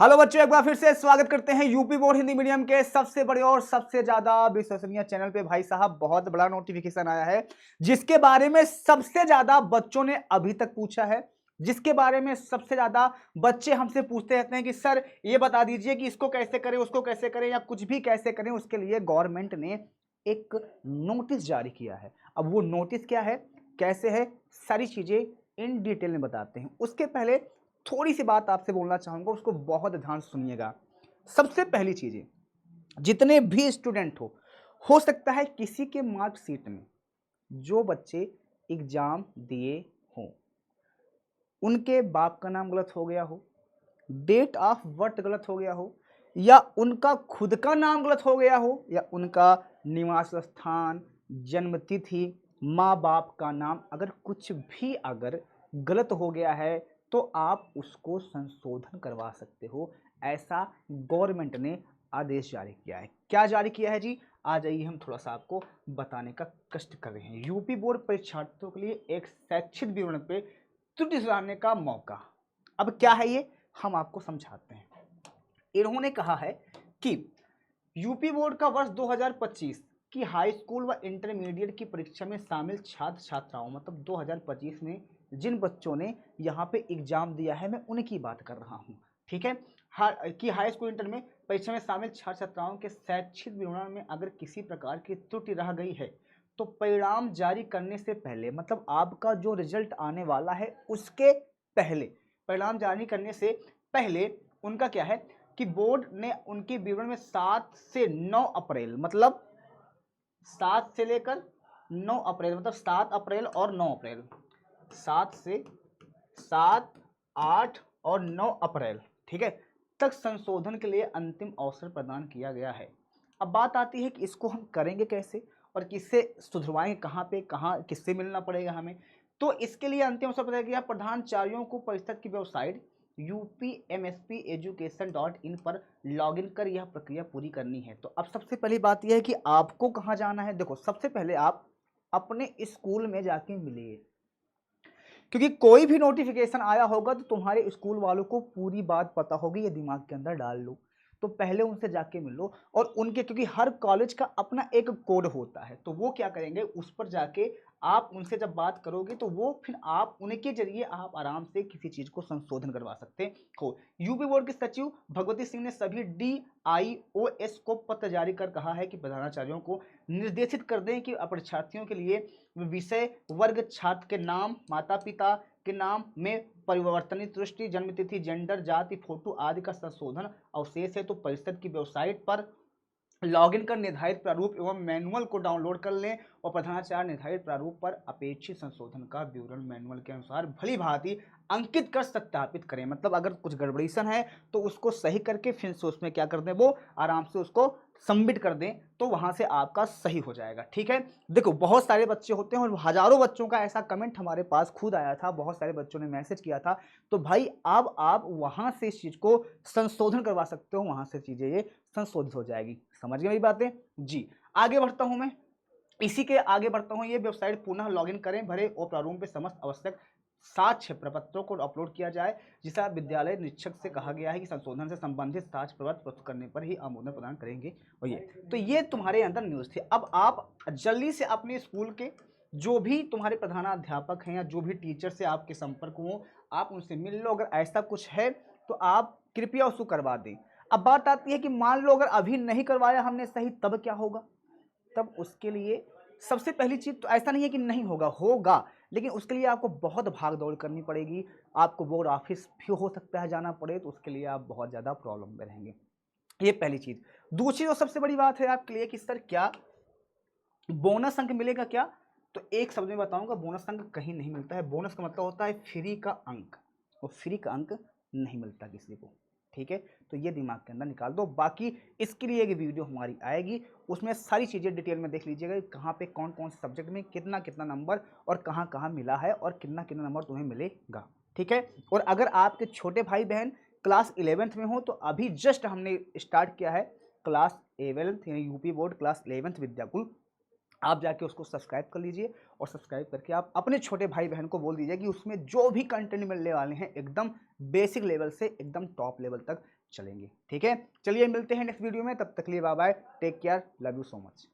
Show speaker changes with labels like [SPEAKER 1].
[SPEAKER 1] Hello बच्चों, एक बार फिर से स्वागत करते हैं यूपी बोर्ड हिंदी मीडियम के सबसे बड़े और सबसे ज्यादा विश्वसनीय चैनल पे। भाई साहब, बहुत बड़ा नोटिफिकेशन आया है जिसके बारे में सबसे ज्यादा बच्चों ने अभी तक पूछा है, जिसके बारे में सबसे ज्यादा बच्चे हमसे पूछते रहते हैं कि सर ये बता दीजिए कि इसको कैसे करें, उसको कैसे करें या कुछ भी कैसे करें। उसके लिए गवर्नमेंट ने एक नोटिस जारी किया है। अब वो नोटिस क्या है, कैसे है, सारी चीजें इन डिटेल में बताते हैं। उसके पहले थोड़ी सी बात आपसे बोलना चाहूंगा, उसको बहुत ध्यान से सुनिएगा। सबसे पहली चीज, जितने भी स्टूडेंट हो सकता है किसी के मार्कशीट में जो बच्चे एग्जाम दिए हों, उनके बाप का नाम गलत हो गया हो, डेट ऑफ बर्थ गलत हो गया हो, या उनका खुद का नाम गलत हो गया हो, या उनका निवास स्थान, जन्म तिथि, माँ बाप का नाम अगर कुछ भी अगर गलत हो गया है तो आप उसको संशोधन करवा सकते हो। ऐसा गवर्नमेंट ने आदेश जारी किया है। क्या जारी किया है जी, आ जाइए हम थोड़ा सा आपको बताने का कष्ट कर रहे हैं। यूपी बोर्ड परीक्षार्थियों के लिए एक शैक्षिक विवरण पे त्रुटि सुधारने का मौका। अब क्या है ये, हम आपको समझाते हैं। इन्होंने कहा है कि यूपी बोर्ड का वर्ष 2025 की हाई स्कूल व इंटरमीडिएट की परीक्षा में शामिल छात्र छात्राओं, मतलब 2025 में जिन बच्चों ने यहाँ पे एग्जाम दिया है, मैं उनकी बात कर रहा हूँ, ठीक है। कि हाई स्कूल इंटर में परीक्षा में शामिल छात्र छात्राओं के शैक्षिक विवरण में अगर किसी प्रकार की त्रुटि रह गई है तो परिणाम जारी करने से पहले, मतलब आपका जो रिजल्ट आने वाला है उसके पहले, परिणाम जारी करने से पहले उनका क्या है कि बोर्ड ने उनके विवरण में 7 से 9 अप्रैल, मतलब 7 से लेकर 9 अप्रैल, मतलब 7 अप्रैल और 9 अप्रैल, 7 से 7, 8 और 9 अप्रैल, ठीक है, तक संशोधन के लिए अंतिम अवसर प्रदान किया गया है। अब बात आती है कि इसको हम करेंगे कैसे और किससे सुधरवाएंगे, कहाँ पे, कहाँ किससे मिलना पड़ेगा हमें। तो इसके लिए अंतिम अवसर प्रदान किया प्रधानाचार्यों को परिषद की वेबसाइट upmspeducation.in पर लॉगिन कर यह प्रक्रिया पूरी करनी है। तो अब सबसे पहली बात यह है कि आपको कहाँ जाना है। देखो, सबसे पहले आप अपने स्कूल में जाके मिलिए, क्योंकि कोई भी नोटिफिकेशन आया होगा तो तुम्हारे स्कूल वालों को पूरी बात पता होगी, ये दिमाग के अंदर डाल लो। तो पहले उनसे जाके मिलो और उनके, क्योंकि हर कॉलेज का अपना एक कोड होता है, तो वो क्या करेंगे, उस पर जाके आप उनसे जब बात करोगे तो वो फिर आप उनके जरिए आप आराम से किसी चीज को संशोधन करवा सकते हो। यूपी बोर्ड के सचिव भगवती सिंह ने सभी DIOS को पत्र जारी कर कहा है कि प्रधानाचार्यों को निर्देशित कर दें कि परीक्षार्थियों के लिए विषय वर्ग, छात्र के नाम, माता पिता के नाम में परिवर्तनित दृष्टि, जन्मतिथि, जेंडर, जाति, फोटो आदि का संशोधन अवशेष है तो परिषद की वेबसाइट पर लॉगिन कर निर्धारित प्रारूप एवं मैनुअल को डाउनलोड कर लें और प्रधानाचार्य निर्धारित प्रारूप पर अपेक्षित संशोधन का विवरण मैनुअल के अनुसार भली भांति अंकित कर सत्यापित करें। मतलब अगर कुछ गड़बड़ीशन है तो उसको सही करके फिर से उसमें क्या कर दें, वो आराम से उसको सबमिट कर दें तो वहां से आपका सही हो जाएगा, ठीक है। देखो, बहुत सारे बच्चे होते हैं और हजारों बच्चों का ऐसा कमेंट हमारे पास खुद आया था, बहुत सारे बच्चों ने मैसेज किया था। तो भाई अब आप वहां से इस चीज को संशोधन करवा सकते हो, वहां से चीजें ये संशोधित हो जाएगी। समझ गए मेरी बातें जी। आगे बढ़ता हूं मैं, इसी के आगे बढ़ता हूं। ये वेबसाइट पुनः लॉगिन करें, भरे और प्रारूप में समस्त आवश्यक साक्ष्य प्रपत्रों को अपलोड किया जाए, जिसे विद्यालय निरीक्षक से कहा गया है कि संशोधन से संबंधित साक्ष्य प्रपत्र प्रस्तुत करने पर ही अनुमोदन प्रदान करेंगे। और ये तुम्हारे अंदर न्यूज थी। अब आप जल्दी से अपने स्कूल के जो भी तुम्हारे प्रधानाध्यापक हैं या जो भी टीचर से आपके संपर्क हो, आप उनसे मिल लो। अगर ऐसा कुछ है तो आप कृपया उसको करवा दें। अब बात आती है कि मान लो अगर अभी नहीं करवाया हमने सही, तब क्या होगा। तब उसके लिए सबसे पहली चीज, तो ऐसा नहीं है कि नहीं होगा, होगा, लेकिन उसके लिए आपको बहुत भाग दौड़ करनी पड़ेगी। आपको बोर्ड ऑफिस भी हो सकता है जाना पड़े, तो उसके लिए आप बहुत ज्यादा प्रॉब्लम में रहेंगे। ये पहली चीज। दूसरी और सबसे बड़ी बात है आपके लिए कि सर क्या बोनस अंक मिलेगा क्या। तो एक शब्द में बताऊंगा, बोनस अंक कहीं नहीं मिलता है। बोनस का मतलब होता है फ्री का अंक, और फ्री का अंक नहीं मिलता किसी को, ठीक है। तो ये दिमाग के अंदर निकाल दो। बाकी इसके लिए एक वीडियो हमारी आएगी, उसमें सारी चीज़ें डिटेल में देख लीजिएगा, कहाँ पे कौन कौन से सब्जेक्ट में कितना कितना नंबर और कहाँ कहाँ मिला है और कितना कितना नंबर तुम्हें मिलेगा, ठीक है। और अगर आपके छोटे भाई बहन क्लास 11th में हो तो अभी जस्ट हमने स्टार्ट किया है क्लास 11th, यानी UP board class 11th Vidyakul. आप जाके उसको सब्सक्राइब कर लीजिए और सब्सक्राइब करके आप अपने छोटे भाई बहन को बोल दीजिए कि उसमें जो भी कंटेंट मिलने वाले हैं एकदम बेसिक लेवल से एकदम टॉप लेवल तक चलेंगे। ठीक है, चलिए मिलते हैं नेक्स्ट वीडियो में, तब तक के लिए bye bye, take care, love you so much.